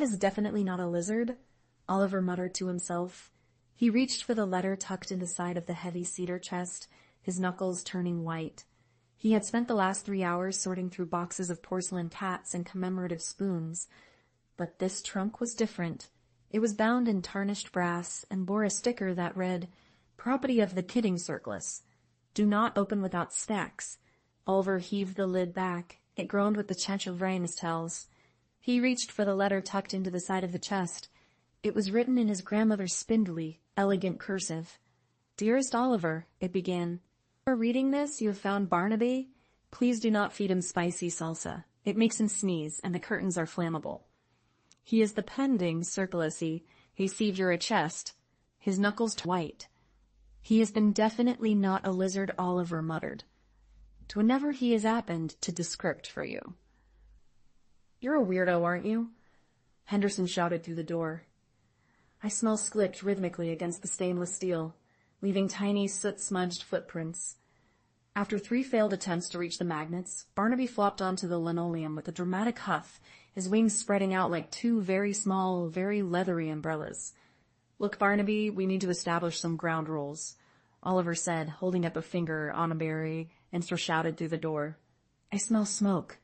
That is definitely not a lizard, Oliver muttered to himself. He reached for the letter tucked in the side of the heavy cedar chest, his knuckles turning white. He had spent the last 3 hours sorting through boxes of porcelain cats and commemorative spoons. But this trunk was different. It was bound in tarnished brass and bore a sticker that read, "Property of the Kidding Circus. Do not open without snacks." Oliver heaved the lid back. It groaned with the stench of rain's tells. He reached for the letter tucked into the side of the chest. It was written in his grandmother's spindly, elegant cursive. "Dearest Oliver," it began. "For reading this, you have found Barnaby. Please do not feed him spicy salsa. It makes him sneeze, and the curtains are flammable. He is the pending circulacy. He received your chest." His knuckles white. "He has been definitely not a lizard," Oliver muttered. "Whenever he has happened to descript for you." "You're a weirdo, aren't you?" Henderson shouted through the door. I smell clicked rhythmically against the stainless steel, leaving tiny soot-smudged footprints. After 3 failed attempts to reach the magnets, Barnaby flopped onto the linoleum with a dramatic huff, his wings spreading out like 2 very small, very leathery umbrellas. "Look, Barnaby, we need to establish some ground rules," Oliver said, holding up a finger on a berry, and shouted through the door. "I smell smoke.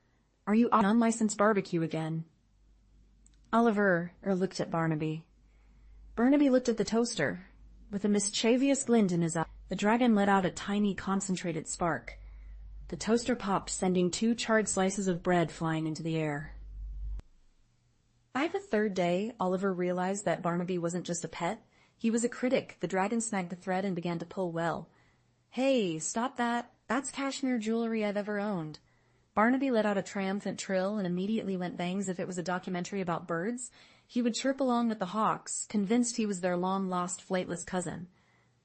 Are you on unlicensed barbecue again?" Oliver looked at Barnaby. Barnaby looked at the toaster. With a mischievous glint in his eye, the dragon let out a tiny, concentrated spark. The toaster popped, sending 2 charred slices of bread flying into the air. By the 3rd day, Oliver realized that Barnaby wasn't just a pet. He was a critic. The dragon snagged the thread and began to pull well. "Hey, stop that. That's cashmere jewelry I've ever owned." Barnaby let out a triumphant trill and immediately went bang as if it was a documentary about birds. He would chirp along with the hawks, convinced he was their long-lost flightless cousin.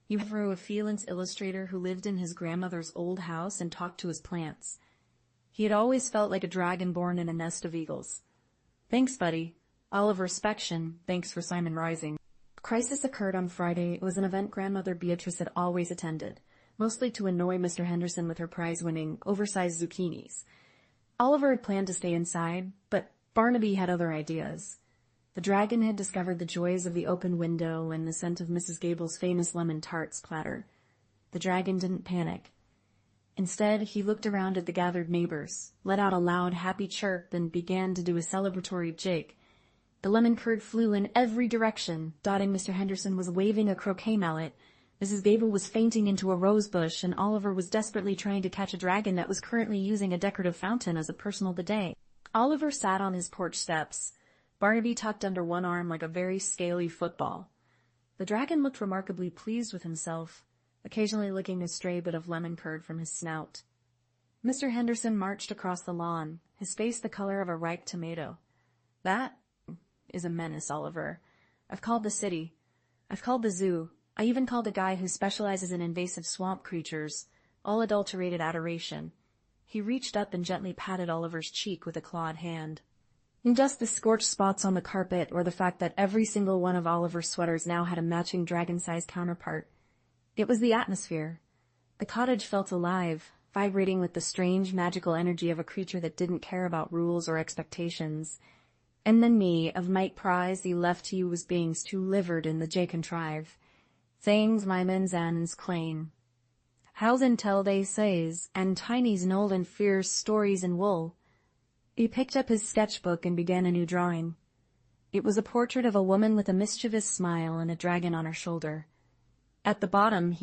You through a freelance illustrator who lived in his grandmother's old house and talked to his plants. He had always felt like a dragon born in a nest of eagles. "Thanks, buddy." Oliver Spection, thanks for Simon Rising. Crisis occurred on Friday. It was an event grandmother Beatrice had always attended, mostly to annoy Mr. Henderson with her prize-winning, oversized zucchinis. Oliver had planned to stay inside, but Barnaby had other ideas. The dragon had discovered the joys of the open window and the scent of Mrs. Gable's famous lemon tarts platter. The dragon didn't panic. Instead, he looked around at the gathered neighbors, let out a loud, happy chirp, and began to do a celebratory jig. The lemon curd flew in every direction. Dotting Mr. Henderson was waving a croquet mallet. Mrs. Gable was fainting into a rose bush, and Oliver was desperately trying to catch a dragon that was currently using a decorative fountain as a personal bidet. Oliver sat on his porch steps, Barnaby tucked under one arm like a very scaly football. The dragon looked remarkably pleased with himself, occasionally licking a stray bit of lemon curd from his snout. Mr. Henderson marched across the lawn, his face the color of a ripe tomato. "That is a menace, Oliver. I've called the city. I've called the zoo. I even called a guy who specializes in invasive swamp creatures, all adulterated adoration." He reached up and gently patted Oliver's cheek with a clawed hand. Just the scorched spots on the carpet, or the fact that every single one of Oliver's sweaters now had a matching dragon-sized counterpart. It was the atmosphere. The cottage felt alive, vibrating with the strange, magical energy of a creature that didn't care about rules or expectations. And then me, of Mike Prize, the left to you was beings too livered in the J contrive. Things my men's annans claim. How's until they says, and Tiny's nold and fierce stories in wool. He picked up his sketchbook and began a new drawing. It was a portrait of a woman with a mischievous smile and a dragon on her shoulder. At the bottom, he